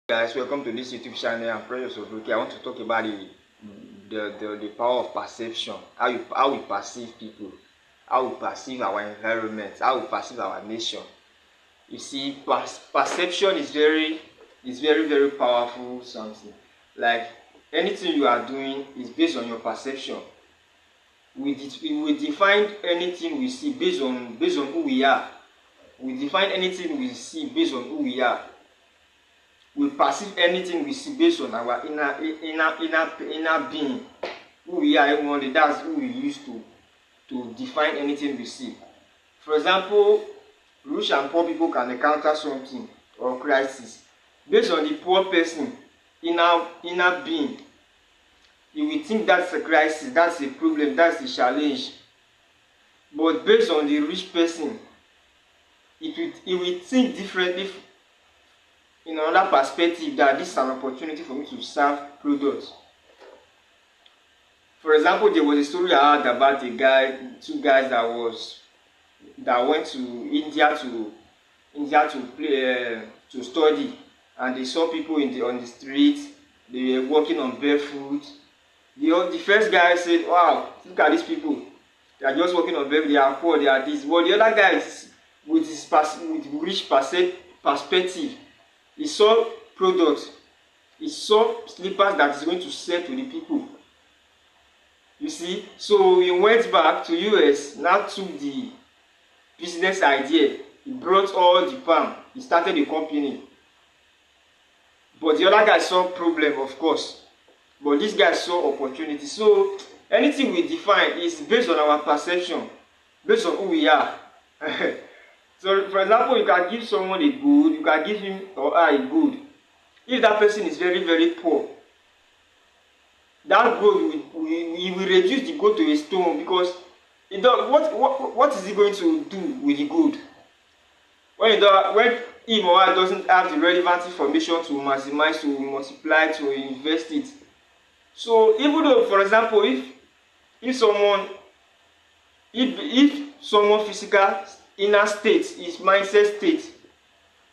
Guys, welcome to this YouTube channel. I'm Precious Oduke. I want to talk about the power of perception. How we perceive people, how we perceive our environment, how we perceive our nation. You see, perception is very powerful something. Like anything you are doing is based on your perception. We define anything we see based on who we are. We define anything we see based on who we are. We perceive anything we see based on our inner being, who we are. Everyone, that's who we use to define anything we see. For example, rich and poor people can encounter something or crisis based on the poor person inner being. You will think that's a crisis, that's a problem, that's a challenge. But based on the rich person, it will think differently in another perspective, that this is an opportunity for me to serve products. For example, there was a story I heard about two guys that went to India to study, and they saw people on the street. They were walking on barefoot. The first guy said, "Wow, look at these people. They are just walking on barefoot. They are poor. They are this." But the other guys, with rich perspective, he saw products, he saw slippers that is going to sell to the people. You see, so he went back to US, now took the business idea, he brought all the palm, he started a company. But the other guy saw problem, of course, but this guy saw opportunity. So anything we define is based on our perception, based on who we are. So, for example, you can give someone a good, you can give him or her a good. If that person is very poor, that gold will reduce the gold to a stone, because what is he going to do with the gold when him or her doesn't have the relevant information to maximize, to multiply, to invest it. So even though, for example, if someone physical inner state, his mindset state,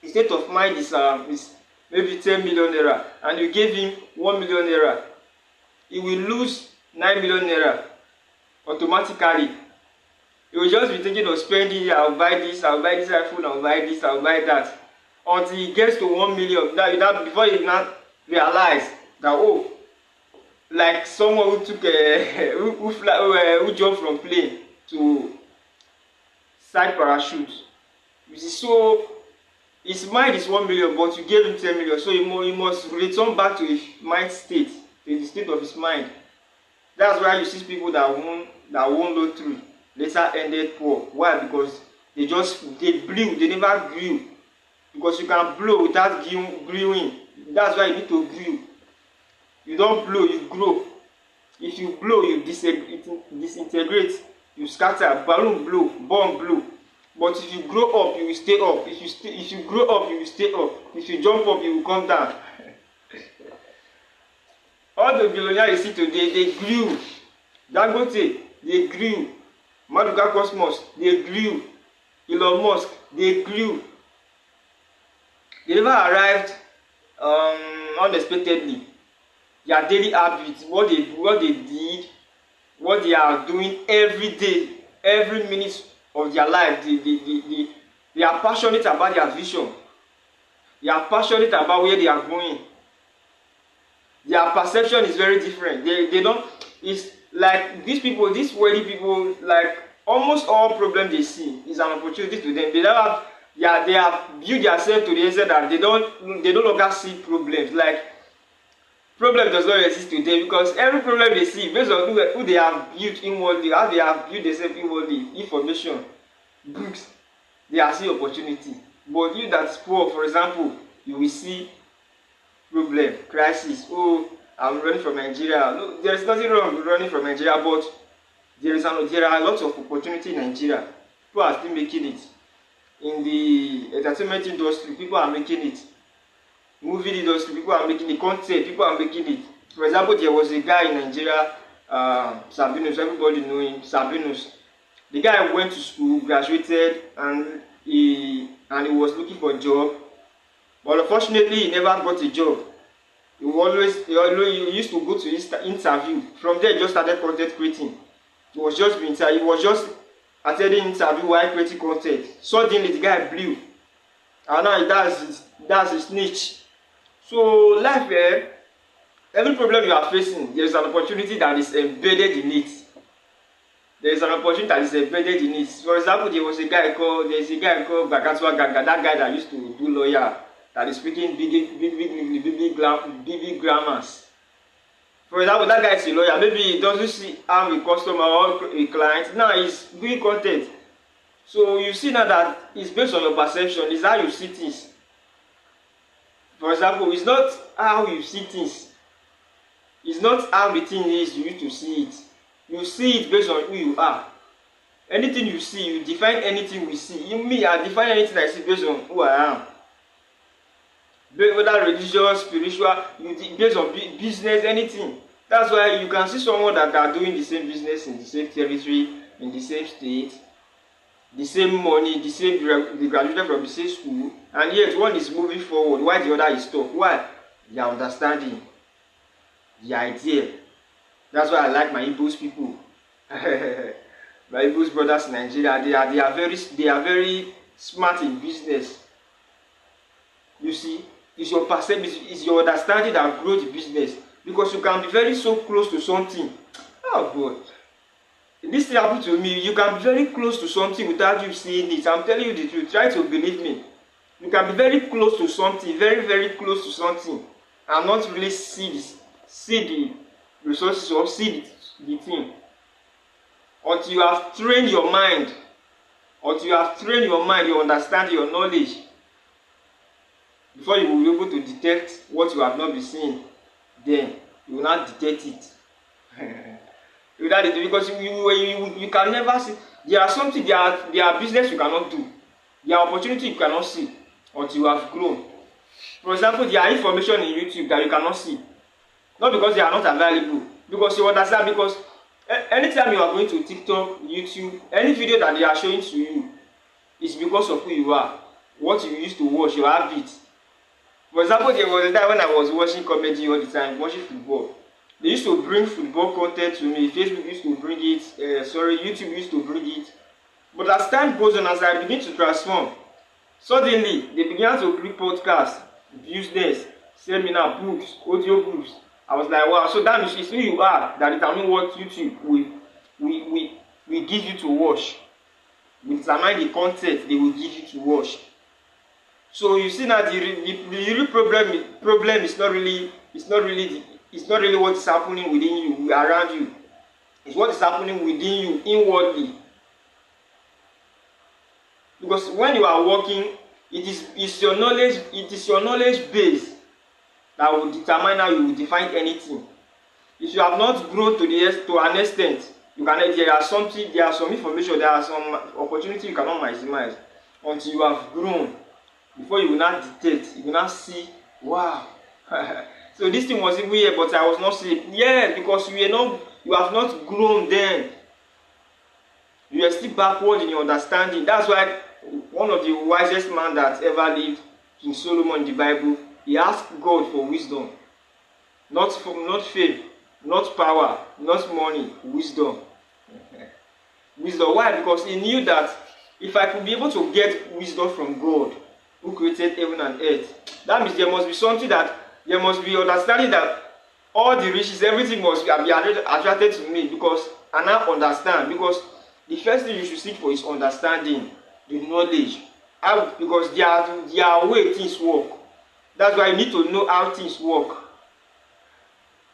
his state of mind is maybe 10 million naira, and you give him 1 million naira, he will lose 9 million naira automatically. He will just be thinking of spending. I'll buy this iPhone, I'll buy this, I'll buy that, until he gets to 1 million. That before he not realize that, oh, like someone who took who jumped from plane to side parachute. You see, so his mind is 1 million, but you gave him 10 million, so he must return back to his mind state, to the state of his mind. That's why you see people that won lottery later ended poor. Why? Because they blew, they never grew. Because you can blow without growing. That's why you need to grow. You don't blow, you grow. If you blow, you disintegrate. You scatter, balloon blow, bomb blow. But if you grow up, you will stay up. If you grow up, you will stay up. If you jump up, you will come down. All the billionaires you see today, they grew. Dangote, they grew. Maduka Cosmos, they grew. Elon Musk, they grew. They never arrived unexpectedly. Their daily habits, what they did, what they are doing every day, every minute of their life, they are passionate about their vision. They are passionate about where they are going. Their perception is very different. They don't. It's like these people, these wealthy people, like almost all problems they see is an opportunity to them. They don't have. They have built themselves to the extent that they no longer see problems. Like problem does not exist today, because every problem they see based on who they have built inwardly, how they have built themselves inwardly, information, books, they are seeing opportunity. But you that's poor, for example, you will see problem, crisis. Oh, I'm running from Nigeria. No, there is nothing wrong with running from Nigeria, but there are lots of opportunity in Nigeria. People are still making it. In the entertainment industry, people are making it. Movie industry, people are making it. Content, people are making it. For example, there was a guy in Nigeria, Sabinus, everybody know him, Sabinus. The guy went to school, graduated, and he was looking for a job. But unfortunately, he never got a job. He used to go to his interview. From there, he just started content creating. He was just attending interview while creating content. Suddenly, the guy blew, and now that's his niche. So life, every problem you are facing, there is an opportunity that is embedded in it. There is an opportunity that is embedded in it. For example, there's a guy called Bagatwa Ganga, that guy that used to do lawyer, that is speaking big grammars. For example, that guy is a lawyer. Maybe he doesn't have a customer or a client. Now he's doing content. So you see now that it's based on your perception. It's how you see things. For example, it's not how you see things. It's not how the thing is you need to see it. You see it based on who you are. Anything you see, you define anything we see. You me, I define anything I see based on who I am. Whether religious, spiritual, based on business, anything. That's why you can see someone that are doing the same business in the same territory, in the same state, the same money, they graduated from the same school, and yet one is moving forward while the other is stuck. Why? Their understanding, the idea. That's why I like my Igbos people. My Igbos brothers in Nigeria, they are very smart in business. You see, it's your perception, it's your understanding that grows the business. Because you can be very so close to something. Oh God. This thing happened to me. You can be very close to something without you seeing it. I'm telling you the truth. Try to believe me. You can be very close to something, very close to something, and not really see the resources or see the thing. Until you have trained your mind, your understanding, your knowledge, before you will be able to detect what you have not been seeing, then you will not detect it. Because you can never see. There are business you cannot do. There are opportunity you cannot see until you have grown. For example, there are information in YouTube that you cannot see. Not because they are not available, because you understand, because anytime you are going to TikTok, YouTube, any video that they are showing to you is because of who you are, what you used to watch, your habit. For example, there was a time when I was watching comedy all the time, watching football. They used to bring football content to me. Facebook used to bring it. YouTube used to bring it. But as time goes on, as I begin to transform, suddenly they began to create podcasts, business, seminar, books, audio books. I was like, wow. So that is who you are that determine what YouTube will give you to watch. We determine the content they will give you to watch. So you see now the real problem is not really what is happening within you, around you. It's what is happening within you inwardly. Because when you are working, it's your knowledge base that will determine how you will define anything. If you have not grown to an extent, there are some information, there are some opportunity you cannot maximize until you have grown. Before you will not detect, you will not see, wow. So this thing was even here, but I was not seeing. Yeah, because you have not grown then. You are still backward in your understanding. That's why one of the wisest men that ever lived, King Solomon in the Bible, he asked God for wisdom. Not fame, not power, not money, wisdom. Wisdom. Why? Because he knew that if I could be able to get wisdom from God, who created heaven and earth, that means there must be something that, there must be understanding that all the riches, everything must be attracted to me, because I now understand. Because the first thing you should seek for is understanding, the knowledge. Because there are way things work. That's why you need to know how things work.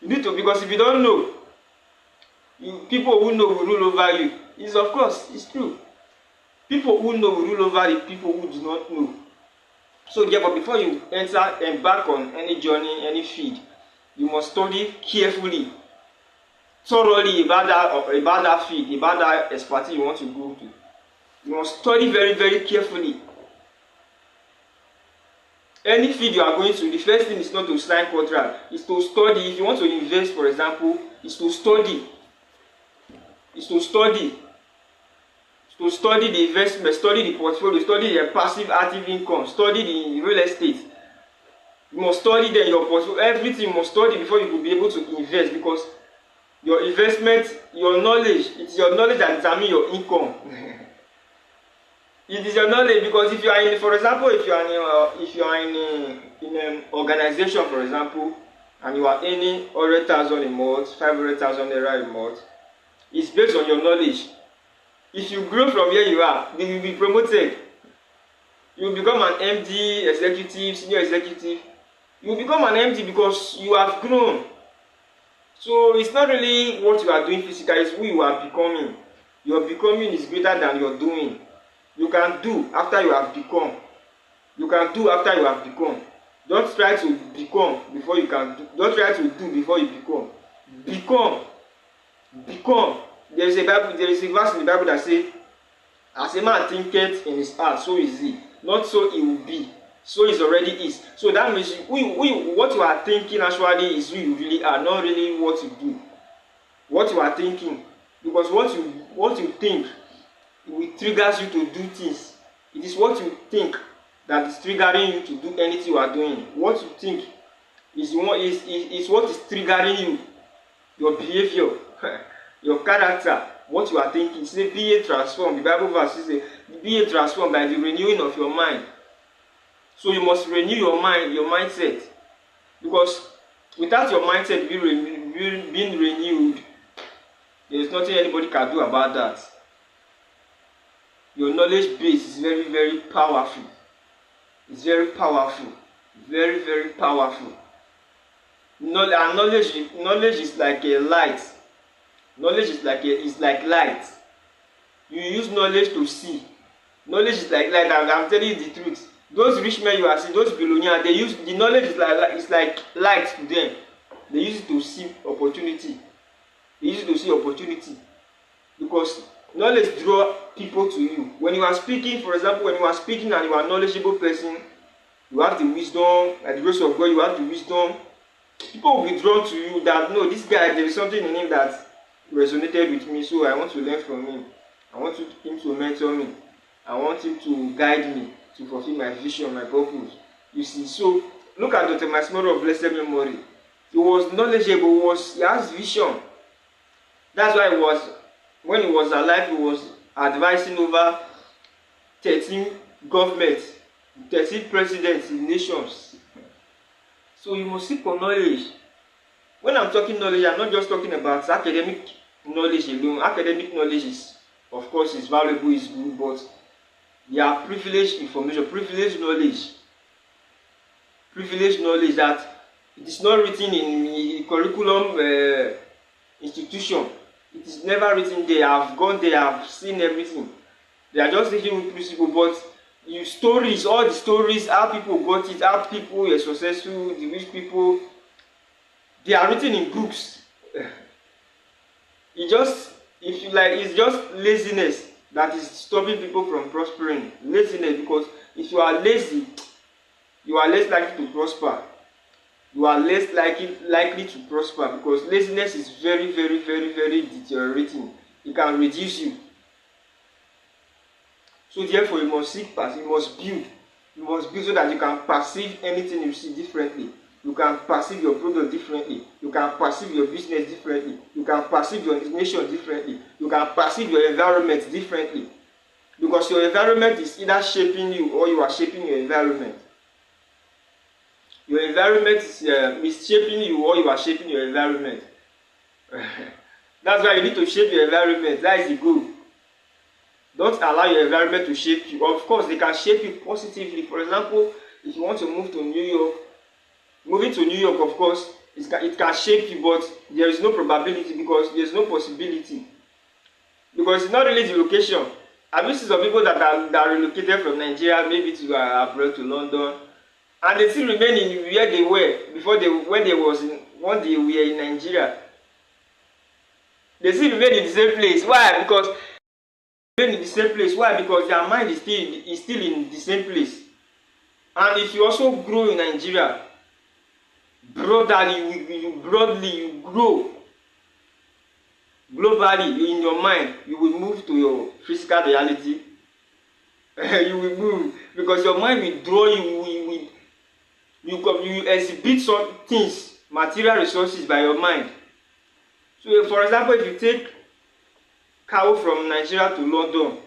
You need to, because if you don't know, people who know will rule over you. It's true. People who know will rule over the people who do not know. So therefore, before you embark on any journey, any field, you must study carefully, thoroughly about that field, about that expertise you want to go to. You must study very carefully. Any field you are going to, the first thing is not to sign contract, is to study. If you want to invest, for example, is to study. To study the investment, study the portfolio, study the passive active income, study the real estate. You must study then your portfolio, everything you must study before you will be able to invest, because your investment, your knowledge, it is your knowledge that determine your income. It is your knowledge, because if you are in, for example, if you are in an organization, for example, and you are earning 100,000 a month, 500,000 naira a month, it's based on your knowledge. If you grow from where you are, you will be promoted. You will become an MD, executive, senior executive. You will become an MD because you have grown. So it's not really what you are doing physically, it's who you are becoming. Your becoming is greater than your doing. You can do after you have become. You can do after you have become. Don't try to become before you can do. Don't try to do before you become. Become. Become. There is a verse in the Bible that says, as a man thinketh in his heart, so is he. Not so he will be. So it already is. So that means what you are thinking actually is who you really are, not really what you do. What you are thinking. Because what you think, it triggers you to do things. It is what you think that is triggering you to do anything you are doing. What you think is what is triggering you. Your behavior, your character, what you are thinking. Say, be ye transformed. The Bible verse says, be ye transformed by the renewing of your mind. So you must renew your mind, your mindset. Because without your mindset being renewed, there is nothing anybody can do about that. Your knowledge base is very, very powerful. It's very powerful. Very, very powerful. Knowledge is like a light. Knowledge is like light. You use knowledge to see. Knowledge is like light. I'm telling you the truth. Those rich men you are seeing, those billionaires, they use the knowledge is like light to them. They use it to see opportunity. They use it to see opportunity. Because knowledge draw people to you. When you are speaking, for example, when you are speaking and you are a knowledgeable person, you have the wisdom, by the grace of God, you have the wisdom. People will be drawn to you that, no, this guy, there is something in him that resonated with me, so I want to learn from him. I want him to mentor me. I want him to guide me to fulfill my vision, my purpose. You see, so look at Dr. Masmoro of blessed memory. He was knowledgeable, he has vision. That's why when he was alive, he was advising over 13 governments, 13 presidents in nations. So you must seek for knowledge. When I'm talking knowledge, I'm not just talking about academic knowledge alone. Academic knowledge is, of course, is valuable, is good, but there are privileged information, privileged knowledge that it is not written in a curriculum institution. It is never written there. I've gone there, I've seen everything. They are just teaching with principle, but stories, all the stories, how people got it, how people were successful, the rich people, they are written in books. It's just laziness that is stopping people from prospering. Laziness, because if you are lazy, you are less likely to prosper. You are less likely to prosper, because laziness is very, very, very, very deteriorating. It can reduce you. So therefore, you must seek, you must build. You must build so that you can perceive anything you see differently. You can perceive your product differently. You can perceive your business differently. You can perceive your nation differently. You can perceive your environment differently. Because your environment is either shaping you or you are shaping your environment. Your environment is shaping you or you are shaping your environment. That's why you need to shape your environment. That is the goal. Don't allow your environment to shape you. Of course, they can shape you positively. For example, if you want to move to New York, moving to New York, of course, it can shape you, but there is no probability, because there is no possibility. Because it's not really the location. I've seen some people that are relocated from Nigeria, maybe to abroad, to London, and they still remain in where they were when they were in Nigeria. They still remain in the same place. Why? Because in the same place. Why? Because their mind is still in the same place. And if you also grow in Nigeria, you grow globally in your mind, you will move to your physical reality. You will move, because your mind will draw you, You exhibit some things, material resources by your mind. So for example, if you take cow from Nigeria to London,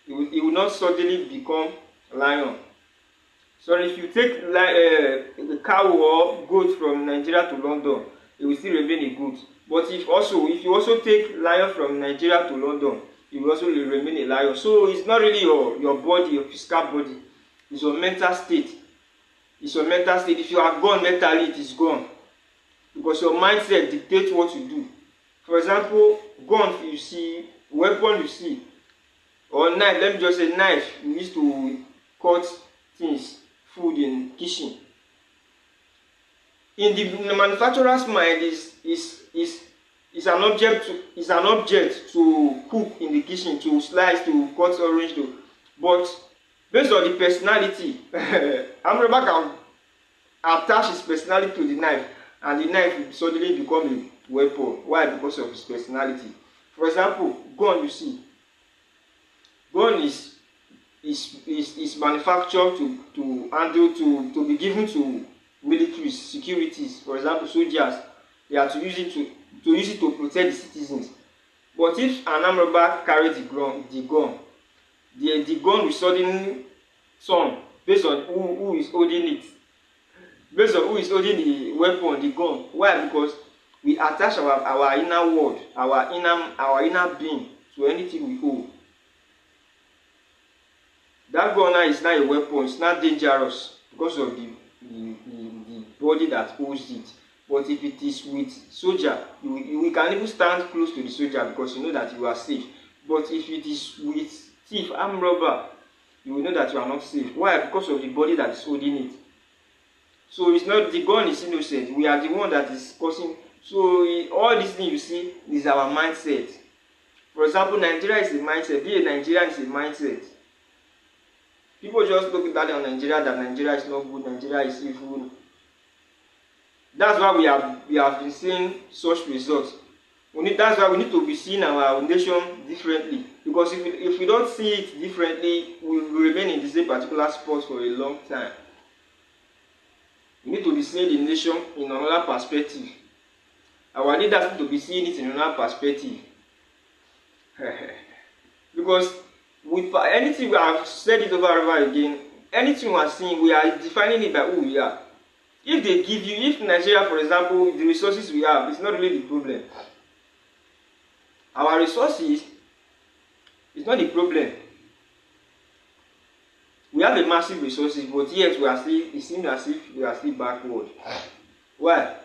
it will not suddenly become lion. So if you take a cow or goat from Nigeria to London, it will still remain a goat. But if you also take lion from Nigeria to London, it will also remain a lion. So it's not really your body, your physical body. It's your mental state. It's your mental state. If you are gone mentally, it is gone. Because your mindset dictates what you do. For example, gun you see, weapon you see, or knife, let me just say knife, you use to cut things, food in kitchen. In the manufacturer's mind is an object to cook in the kitchen, to slice, to cut orange to. But based on the personality, Amraba can attach his personality to the knife, and the knife will suddenly become a weapon. Why? Because of his personality. For example, gun you see. Gun is manufactured to handle, to be given to militaries, securities. For example, soldiers, they are to use it to protect the citizens. But if an armed robber carries the gun will suddenly turn based on who is holding it. Based on who is holding the weapon, the gun. Why? Because we attach our inner world, our inner being to anything we hold. That gun is not a weapon, it's not dangerous because of the body that holds it. But if it is with soldier, we can even stand close to the soldier because you know that you are safe. But if it is with thief, armed robber, you will know that you are not safe. Why? Because of the body that is holding it. So it's not the gun is innocent. We are the one that is causing. So all these things you see is our mindset. For example, Nigeria is a mindset. Being a Nigerian is a mindset. People just look down on Nigeria that Nigeria is not good, Nigeria is evil. That's why we have been seeing such results. That's why we need to be seeing our nation differently. Because if we don't see it differently, we will remain in the same particular spot for a long time. We need to be seeing the nation in another perspective. Our leaders need to be seeing it in another perspective. Because with anything we have said it over and over again, anything we are seeing, we are defining it by who we are. If they give you, if Nigeria, for example, the resources we have, it's not really the problem. Our resources is not the problem. We have a massive resources, but yet it seems as if we are still backward. Why?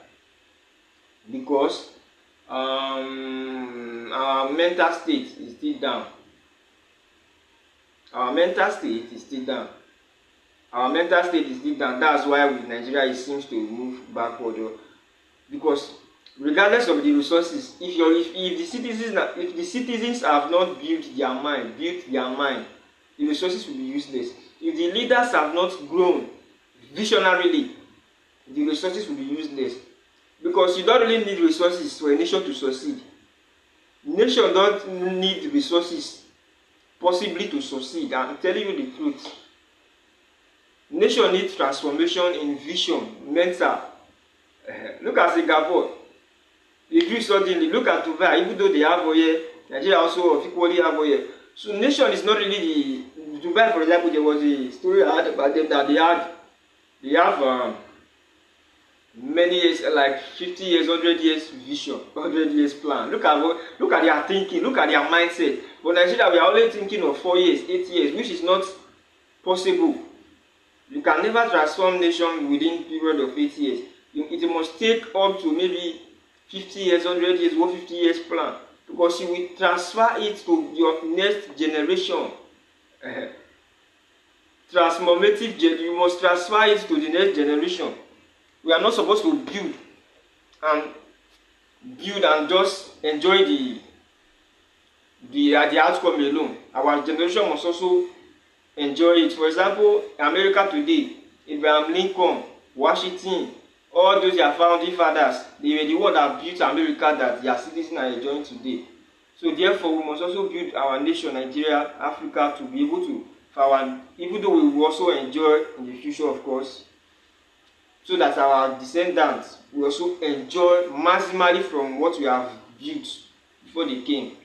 Because our mental state is still down. Our mental state is still down. That's why Nigeria seems to move backward. Because regardless of the resources, if the citizens have not built their mind, the resources will be useless. If the leaders have not grown visionarily, the resources will be useless. Because you don't really need resources for a nation to succeed. Nation don't need resources possibly to succeed. I'm telling you the truth. Nation needs transformation in vision, mental. Look at Singapore. They do suddenly. Look at Dubai. Even though they have oil, Nigeria also equally have oil. So nation is not really the Dubai, for example. There was a story I heard about them that they have many years, like 50 years, 100 years vision, 100 years plan. Look at their thinking, look at their mindset. But Nigeria, we are only thinking of 4 years, 8 years, which is not possible. You can never transform nation within a period of 8 years. It must take up to maybe 50 years, 100 years, 150 years plan. Because you will transfer it to your next generation. Transformative, you must transfer it to the next generation. We are not supposed to build and just enjoy the outcome alone. Our generation must also enjoy it. For example, America today, Abraham Lincoln, Washington, all those their founding fathers, they were the ones that built America that their citizens are enjoying today. So therefore, we must also build our nation, Nigeria, Africa, to be able to, even though we will also enjoy in the future, of course. so that our descendants will also enjoy maximally from what we have built before they came.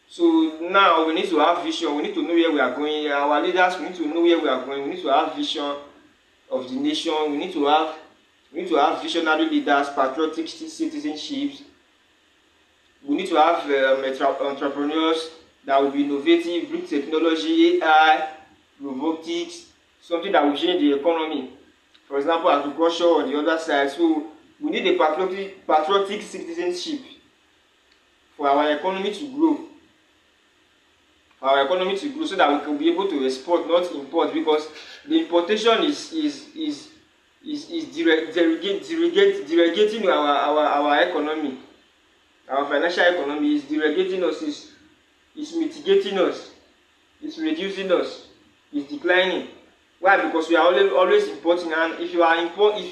So now we need to have vision. We need to know where we are going. Our leaders, we need to know where we are going. We need to have vision of the nation. We need to have visionary leaders, patriotic citizenships. We need to have entrepreneurs that will be innovative, bring technology, AI, robotics, something that will change the economy. For example, agriculture on the other side. So we need a patriotic citizenship for our economy to grow. For our economy to grow, so that we can be able to export, not import, because the importation is derogating our economy. Our financial economy is derogating us, is mitigating us, is reducing us, is declining. Why? Because we are always importing, and if you are importing,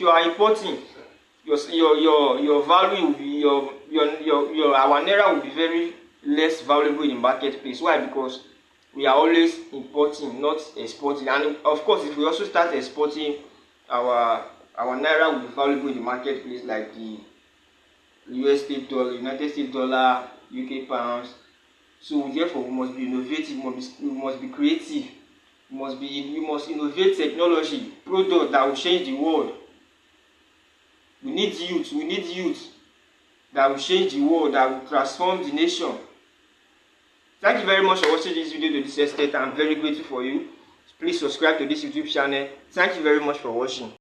your value will be our naira will be very less valuable in the marketplace. Why? Because we are always importing, not exporting. And of course, if we also start exporting, our naira will be valuable in the marketplace, like the US dollar, United States dollar, UK pounds. So therefore, we must be innovative. We must be creative. We must innovate technology, product that will change the world. We need youth that will change the world, that will transform the nation. Thank you very much for watching this video to this extent. I'm very grateful for you. Please subscribe to this YouTube channel. Thank you very much for watching.